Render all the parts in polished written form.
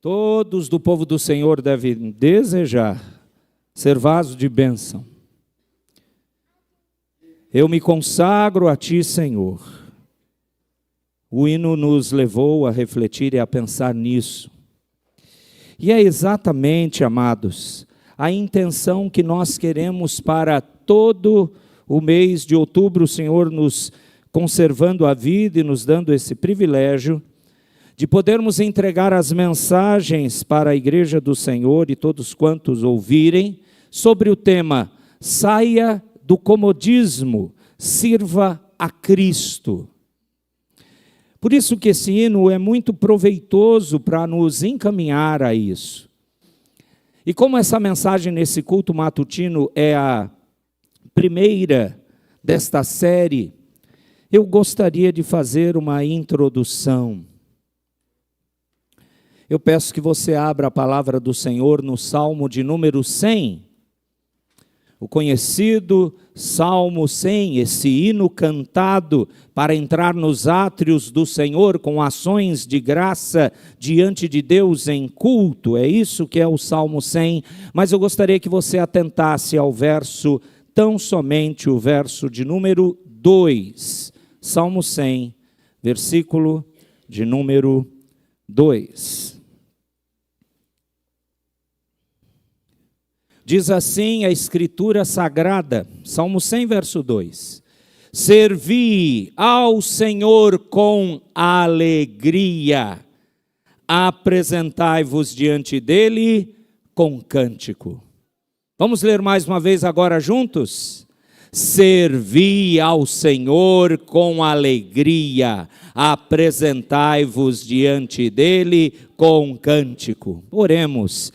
Todos do povo do Senhor devem desejar ser vaso de bênção. Eu me consagro a Ti, Senhor. O hino nos levou a refletir e a pensar nisso. E é exatamente, amados, a intenção que nós queremos para todo o mês de outubro, o Senhor nos conservando a vida e nos dando esse privilégio de podermos entregar as mensagens para a Igreja do Senhor e todos quantos ouvirem sobre o tema Saia do comodismo, sirva a Cristo. Por isso que esse hino é muito proveitoso para nos encaminhar a isso. E como essa mensagem nesse culto matutino é a primeira desta série, eu gostaria de fazer uma introdução. Eu peço que você abra a palavra do Senhor no Salmo de número 100, o conhecido Salmo 100, esse hino cantado para entrar nos átrios do Senhor com ações de graça diante de Deus em culto, é isso que é o Salmo 100, mas eu gostaria que você atentasse ao verso, tão somente o verso de número 2, Salmo 100, versículo de número 2. Diz assim a Escritura Sagrada, Salmo 100, verso 2. Servi ao Senhor com alegria, apresentai-vos diante dele com cântico. Vamos ler mais uma vez agora juntos? Servi ao Senhor com alegria, apresentai-vos diante dele com cântico. Oremos.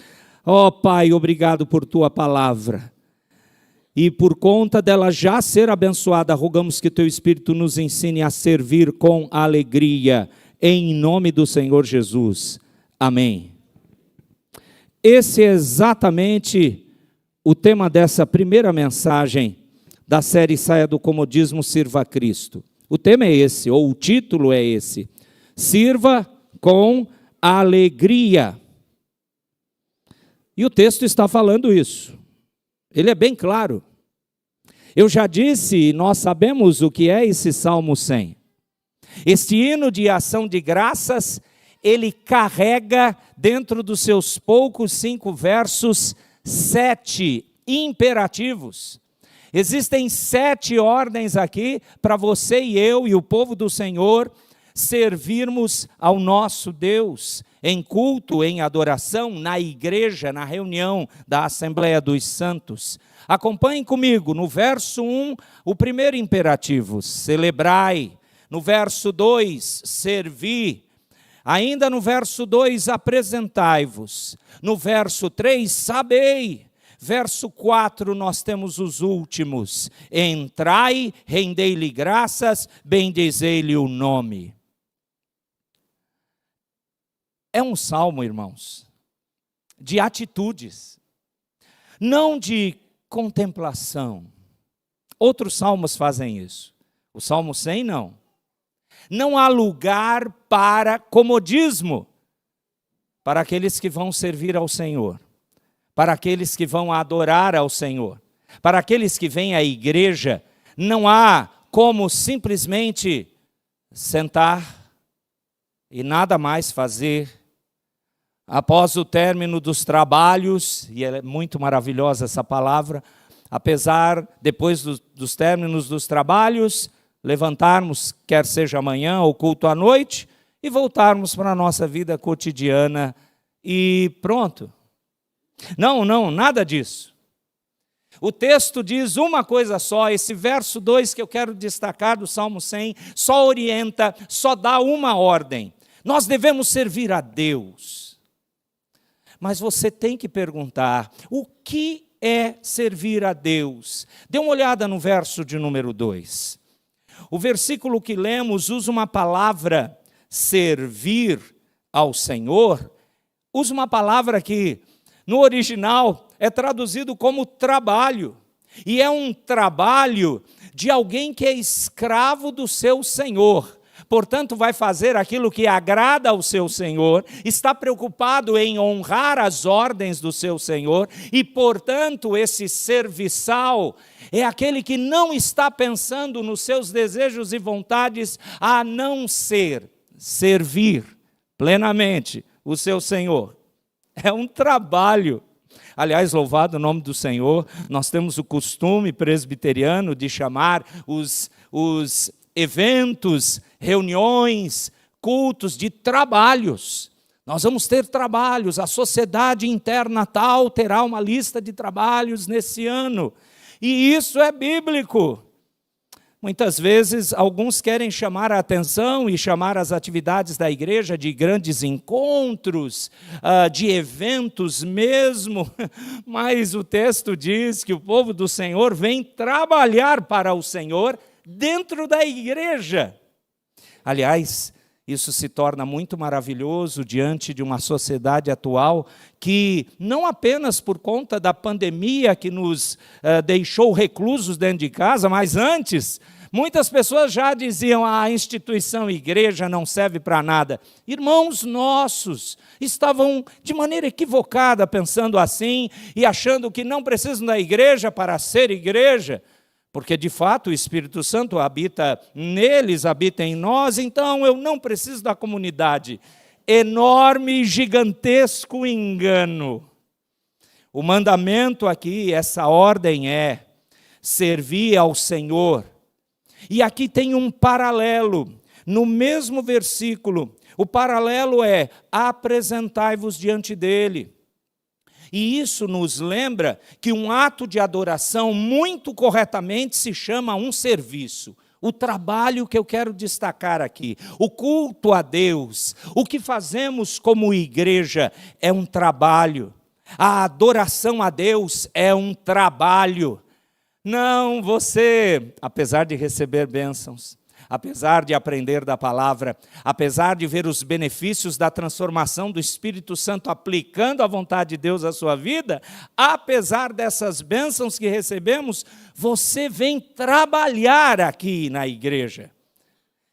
Ó Pai, obrigado por Tua palavra. E por conta dela já ser abençoada, rogamos que Teu Espírito nos ensine a servir com alegria, em nome do Senhor Jesus. Amém. Esse é exatamente o tema dessa primeira mensagem da série Saia do Comodismo, Sirva a Cristo. O tema é esse, ou o título é esse. Sirva com alegria. E o texto está falando isso. Ele é bem claro. Eu já disse, e nós sabemos o que é esse Salmo 100. Este hino de ação de graças, ele carrega dentro dos seus poucos 5 versos 7 imperativos. Existem 7 ordens aqui para você e eu e o povo do Senhor servirmos ao nosso Deus em culto, em adoração, na igreja, na reunião da Assembleia dos Santos. Acompanhem comigo, no verso 1, o primeiro imperativo, celebrai. No verso 2, servi. Ainda no verso 2, apresentai-vos. No verso 3, sabei. Verso 4, nós temos os últimos. Entrai, rendei-lhe graças, bendizei-lhe o nome. É um salmo, irmãos, de atitudes, não de contemplação. Outros salmos fazem isso. O Salmo 100 não. Não há lugar para comodismo para aqueles que vão servir ao Senhor, para aqueles que vão adorar ao Senhor, para aqueles que vêm à igreja. Não há como simplesmente sentar e nada mais fazer. Após o término dos trabalhos, e é muito maravilhosa essa palavra, depois dos términos dos trabalhos, levantarmos, quer seja amanhã ou culto à noite, e voltarmos para a nossa vida cotidiana e pronto. Não, nada disso. O texto diz uma coisa só, esse verso 2 que eu quero destacar do Salmo 100, só orienta, só dá uma ordem. Nós devemos servir a Deus. Mas você tem que perguntar, o que é servir a Deus? Dê uma olhada no verso de número 2. O versículo que lemos usa uma palavra, servir ao Senhor, usa uma palavra que no original é traduzido como trabalho. E é um trabalho de alguém que é escravo do seu Senhor. portanto vai fazer aquilo que agrada ao seu Senhor, está preocupado em honrar as ordens do seu Senhor, e portanto esse serviçal é aquele que não está pensando nos seus desejos e vontades, a não ser servir plenamente o seu Senhor. É um trabalho. Aliás, louvado o nome do Senhor, nós temos o costume presbiteriano de chamar os eventos, reuniões, cultos de trabalhos. Nós vamos ter trabalhos, a sociedade interna tal terá uma lista de trabalhos nesse ano. E isso é bíblico. Muitas vezes, alguns querem chamar a atenção e chamar as atividades da igreja de grandes encontros, de eventos mesmo, mas o texto diz que o povo do Senhor vem trabalhar para o Senhor dentro da igreja. Aliás, isso se torna muito maravilhoso diante de uma sociedade atual que, não apenas por conta da pandemia que nos deixou reclusos dentro de casa, mas antes, muitas pessoas já diziam: a instituição igreja não serve para nada. Irmãos nossos estavam de maneira equivocada pensando assim e achando que não precisam da igreja para ser igreja. Porque, de fato, o Espírito Santo habita neles, habita em nós, então eu não preciso da comunidade. Enorme e gigantesco engano. O mandamento aqui, essa ordem é servir ao Senhor. E aqui tem um paralelo, no mesmo versículo. O paralelo é: apresentai-vos diante dele. E isso nos lembra que um ato de adoração, muito corretamente, se chama um serviço. O trabalho que eu quero destacar aqui, o culto a Deus, o que fazemos como igreja é um trabalho. A adoração a Deus é um trabalho. Não, você, apesar de receber bênçãos, apesar de aprender da palavra, apesar de ver os benefícios da transformação do Espírito Santo aplicando a vontade de Deus à sua vida, apesar dessas bênçãos que recebemos, você vem trabalhar aqui na igreja.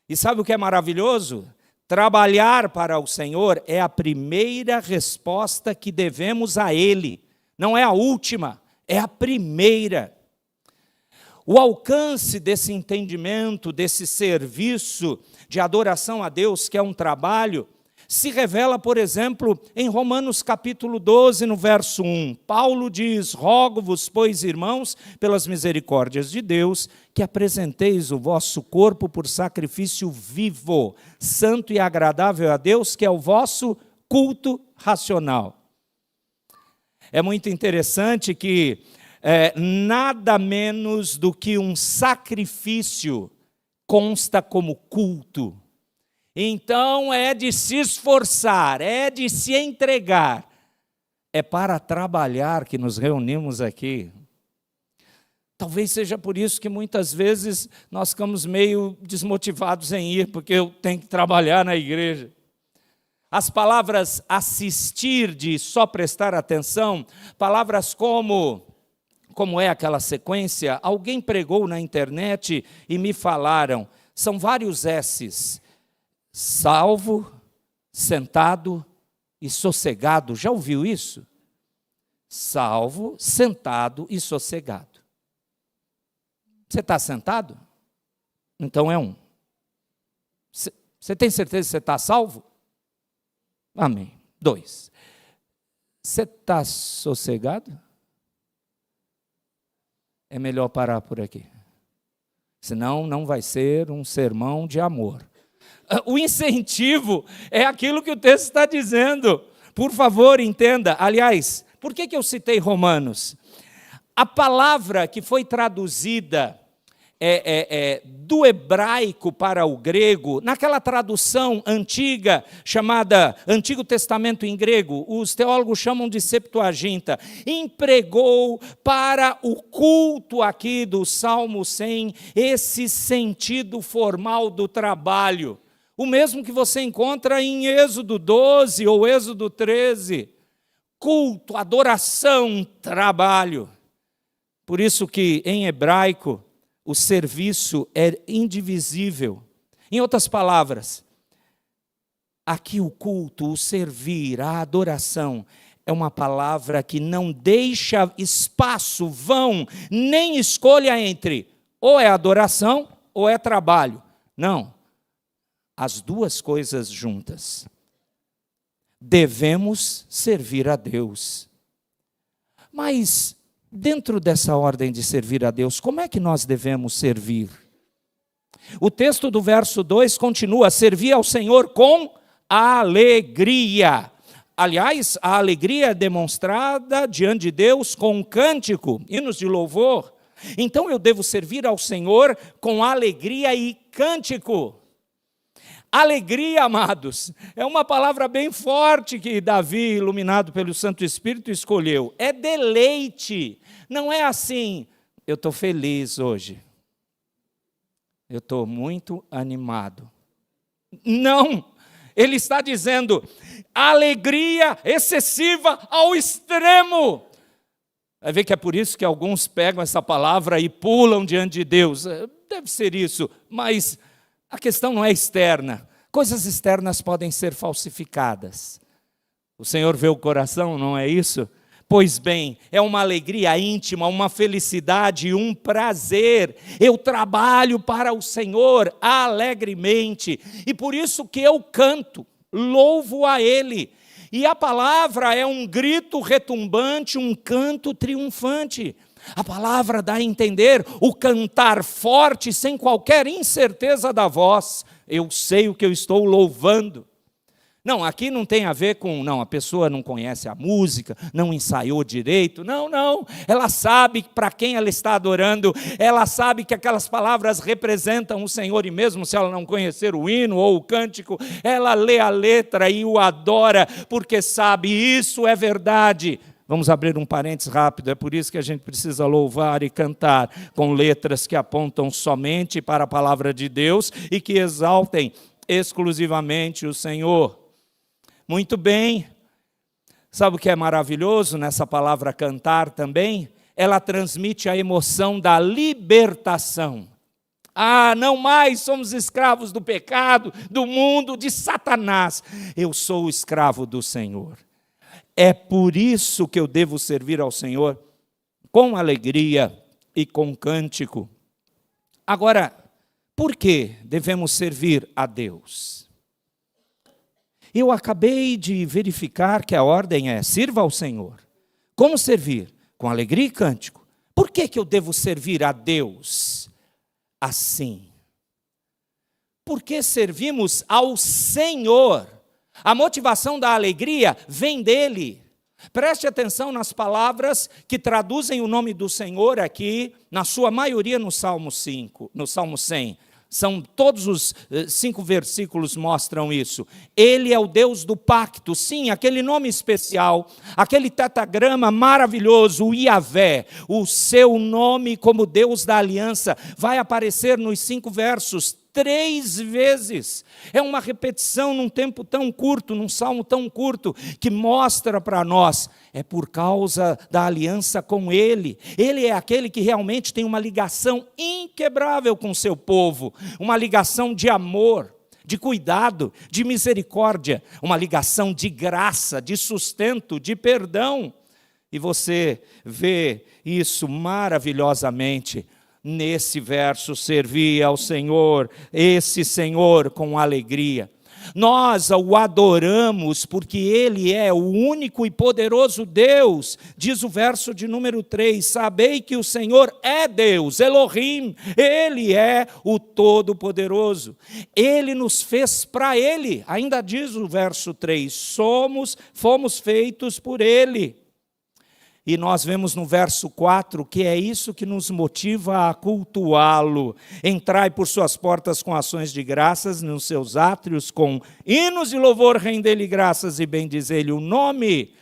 E sabe o que é maravilhoso? Trabalhar para o Senhor é a primeira resposta que devemos a Ele. Não é a última, é a primeira. O alcance desse entendimento, desse serviço de adoração a Deus, que é um trabalho, se revela, por exemplo, em Romanos capítulo 12, no verso 1. Paulo diz: rogo-vos, pois, irmãos, pelas misericórdias de Deus, que apresenteis o vosso corpo por sacrifício vivo, santo e agradável a Deus, que é o vosso culto racional. É muito interessante que nada menos do que um sacrifício consta como culto. Então é de se esforçar, é de se entregar. É para trabalhar que nos reunimos aqui. Talvez seja por isso que muitas vezes nós ficamos meio desmotivados em ir, porque eu tenho que trabalhar na igreja. As palavras assistir, de só prestar atenção, palavras como é aquela sequência, alguém pregou na internet e me falaram, são vários S's, salvo, sentado e sossegado. Já ouviu isso? Salvo, sentado e sossegado. Você está sentado? Então é um. Você tem certeza que você está salvo? Amém. 2. Você está sossegado? É melhor parar por aqui. Senão não vai ser um sermão de amor. O incentivo é aquilo que o texto está dizendo. Por favor, entenda. Aliás, por que eu citei Romanos? A palavra que foi traduzida do hebraico para o grego, naquela tradução antiga, chamada Antigo Testamento em grego, os teólogos chamam de Septuaginta, empregou para o culto aqui do Salmo 100, esse sentido formal do trabalho, o mesmo que você encontra em Êxodo 12 ou Êxodo 13, culto, adoração, trabalho. Por isso que em hebraico, o serviço é indivisível. Em outras palavras, aqui o culto, o servir, a adoração, é uma palavra que não deixa espaço, vão, nem escolha entre ou é adoração ou é trabalho. Não, as duas coisas juntas. Devemos servir a Deus. Mas, dentro dessa ordem de servir a Deus, como é que nós devemos servir? O texto do verso 2 continua: servir ao Senhor com alegria. Aliás, a alegria é demonstrada diante de Deus com um cântico, hinos de louvor. Então eu devo servir ao Senhor com alegria e cântico. Alegria, amados, é uma palavra bem forte que Davi, iluminado pelo Santo Espírito, escolheu. É deleite, não é assim, eu estou feliz hoje, eu estou muito animado. Não, ele está dizendo alegria excessiva ao extremo. Vai ver que é por isso que alguns pegam essa palavra e pulam diante de Deus. Deve ser isso, mas a questão não é externa. Coisas externas podem ser falsificadas. O Senhor vê o coração, não é isso? Pois bem, é uma alegria íntima, uma felicidade, um prazer. Eu trabalho para o Senhor alegremente. E por isso que eu canto, louvo a Ele. E a palavra é um grito retumbante, um canto triunfante. A palavra dá a entender o cantar forte, sem qualquer incerteza da voz. Eu sei o que eu estou louvando. Não, aqui não tem a ver com, não, a pessoa não conhece a música, não ensaiou direito. Não, não. Ela sabe para quem ela está adorando, ela sabe que aquelas palavras representam o Senhor, e mesmo se ela não conhecer o hino ou o cântico, ela lê a letra e o adora, porque sabe, isso é verdade. Vamos abrir um parênteses rápido, é por isso que a gente precisa louvar e cantar com letras que apontam somente para a palavra de Deus e que exaltem exclusivamente o Senhor. Muito bem, sabe o que é maravilhoso nessa palavra cantar também? Ela transmite a emoção da libertação. Ah, não mais somos escravos do pecado, do mundo, de Satanás. Eu sou o escravo do Senhor. É por isso que eu devo servir ao Senhor com alegria e com cântico. Agora, por que devemos servir a Deus? Eu acabei de verificar que a ordem é: sirva ao Senhor. Como servir? Com alegria e cântico. Por que eu devo servir a Deus assim? Porque servimos ao Senhor. A motivação da alegria vem dele. Preste atenção nas palavras que traduzem o nome do Senhor aqui, na sua maioria no Salmo 5, no Salmo 100. São todos os 5 versículos mostram isso. Ele é o Deus do pacto, sim, aquele nome especial, aquele tetragrama maravilhoso, o Yahvé, o seu nome como Deus da aliança, vai aparecer nos 5 versos 3 vezes. É uma repetição num tempo tão curto, num salmo tão curto, que mostra para nós, é por causa da aliança com Ele. Ele é aquele que realmente tem uma ligação inquebrável com o seu povo, uma ligação de amor, de cuidado, de misericórdia, uma ligação de graça, de sustento, de perdão. E você vê isso maravilhosamente nesse verso: servir ao Senhor, esse Senhor com alegria. Nós o adoramos porque Ele é o único e poderoso Deus. Diz o verso de número 3, sabei que o Senhor é Deus, Elohim, Ele é o Todo-Poderoso. Ele nos fez para Ele, ainda diz o verso 3, fomos feitos por Ele. E nós vemos no verso 4 que é isso que nos motiva a cultuá-lo. Entrai por suas portas com ações de graças, nos seus átrios com hinos de louvor, render-lhe graças e bendizer-lhe o nome.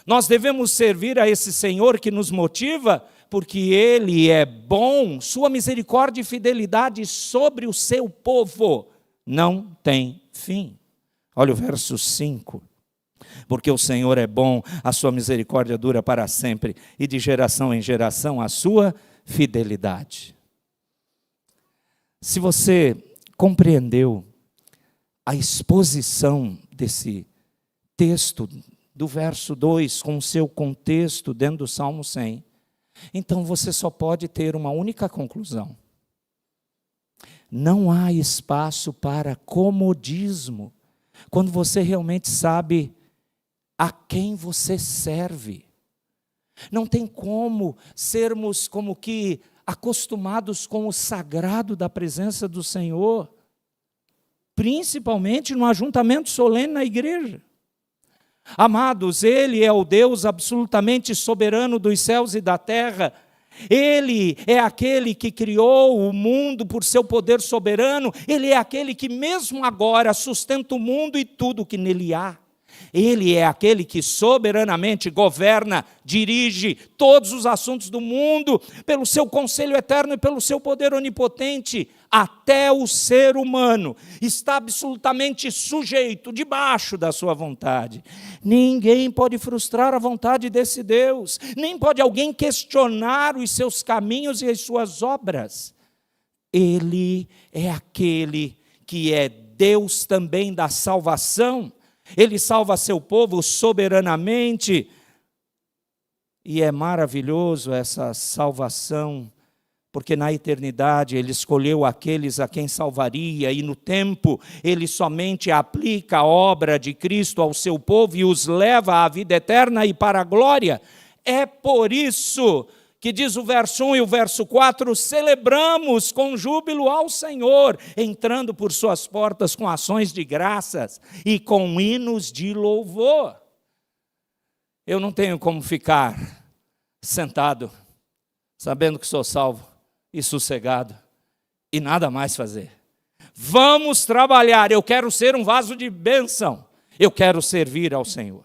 Nós devemos servir a esse Senhor que nos motiva, porque Ele é bom, sua misericórdia e fidelidade sobre o seu povo não tem fim. Olha o verso 5. Porque o Senhor é bom, a sua misericórdia dura para sempre, e de geração em geração a sua fidelidade. Se você compreendeu a exposição desse texto do verso 2, com o seu contexto dentro do Salmo 100, então você só pode ter uma única conclusão. Não há espaço para comodismo, quando você realmente sabe a quem você serve. Não tem como sermos como que acostumados com o sagrado da presença do Senhor, principalmente no ajuntamento solene na igreja. Amados, Ele é o Deus absolutamente soberano dos céus e da terra. Ele é aquele que criou o mundo por seu poder soberano. Ele é aquele que mesmo agora sustenta o mundo e tudo que nele há. Ele é aquele que soberanamente governa, dirige todos os assuntos do mundo, pelo seu conselho eterno e pelo seu poder onipotente. Até o ser humano está absolutamente sujeito, debaixo da sua vontade. Ninguém pode frustrar a vontade desse Deus, nem pode alguém questionar os seus caminhos e as suas obras. Ele é aquele que é Deus também da salvação. Ele salva seu povo soberanamente, e é maravilhoso essa salvação, porque na eternidade Ele escolheu aqueles a quem salvaria, e no tempo Ele somente aplica a obra de Cristo ao seu povo e os leva à vida eterna e para a glória. É por isso que diz o verso 1 e o verso 4, celebramos com júbilo ao Senhor, entrando por suas portas com ações de graças e com hinos de louvor. Eu não tenho como ficar sentado, sabendo que sou salvo e sossegado, e nada mais fazer. Vamos trabalhar, eu quero ser um vaso de bênção, eu quero servir ao Senhor.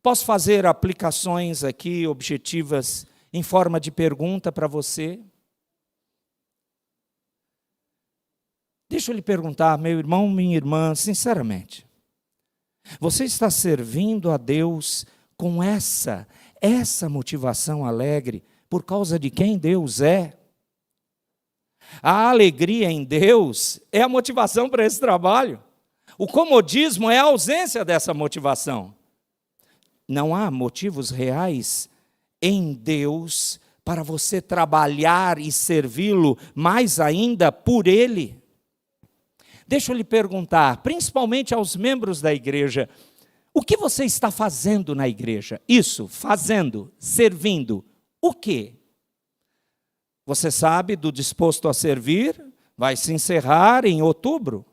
Posso fazer aplicações aqui objetivas em forma de pergunta para você? Deixa eu lhe perguntar, meu irmão, minha irmã, sinceramente. Você está servindo a Deus com essa motivação alegre por causa de quem Deus é? A alegria em Deus é a motivação para esse trabalho. O comodismo é a ausência dessa motivação. Não há motivos reais em Deus para você trabalhar e servi-lo mais ainda por Ele. Deixa eu lhe perguntar, principalmente aos membros da igreja, o que você está fazendo na igreja? Isso, fazendo, servindo, o quê? Você sabe do disposto a servir? Vai se encerrar em outubro.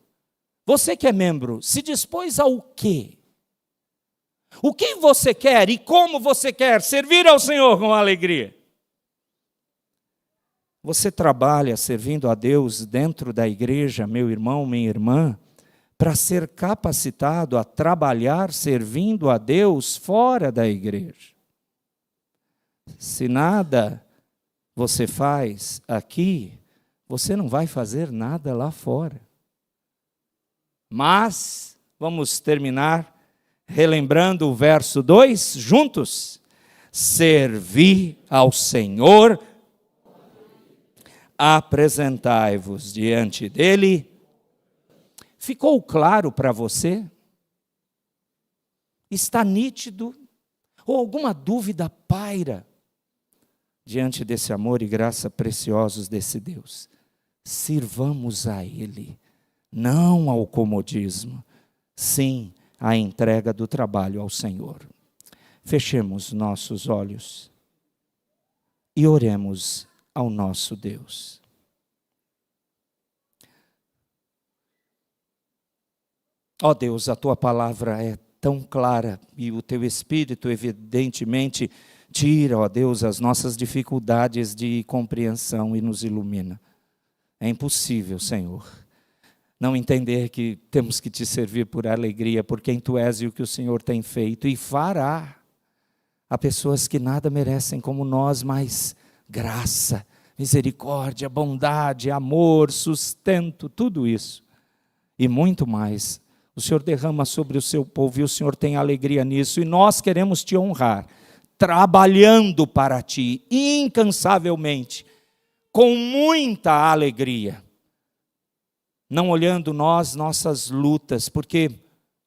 Você que é membro, se dispôs ao quê? O que você quer e como você quer servir ao Senhor com alegria? Você trabalha servindo a Deus dentro da igreja, meu irmão, minha irmã, para ser capacitado a trabalhar servindo a Deus fora da igreja. Se nada você faz aqui, você não vai fazer nada lá fora. Mas, vamos terminar relembrando o verso 2, juntos. Servi ao Senhor, apresentai-vos diante dele. Ficou claro para você? Está nítido? Ou alguma dúvida paira diante desse amor e graça preciosos desse Deus? Sirvamos a Ele, não ao comodismo, sim, a entrega do trabalho ao Senhor. Fechemos nossos olhos e oremos ao nosso Deus. Ó Deus, a Tua palavra é tão clara e o Teu Espírito evidentemente tira, ó Deus, as nossas dificuldades de compreensão e nos ilumina. É impossível, Senhor, não entender que temos que te servir por alegria, por quem tu és e o que o Senhor tem feito, e fará a pessoas que nada merecem como nós, mas graça, misericórdia, bondade, amor, sustento, tudo isso, e muito mais, o Senhor derrama sobre o seu povo, e o Senhor tem alegria nisso, e nós queremos te honrar, trabalhando para ti, incansavelmente, com muita alegria, não olhando nossas lutas, porque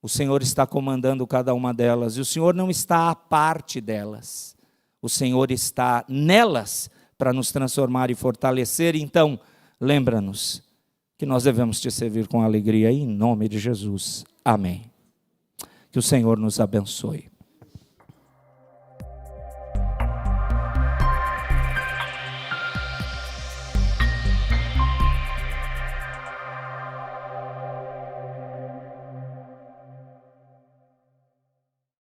o Senhor está comandando cada uma delas, e o Senhor não está à parte delas, o Senhor está nelas para nos transformar e fortalecer. Então, lembra-nos que nós devemos te servir com alegria, em nome de Jesus. Amém. Que o Senhor nos abençoe.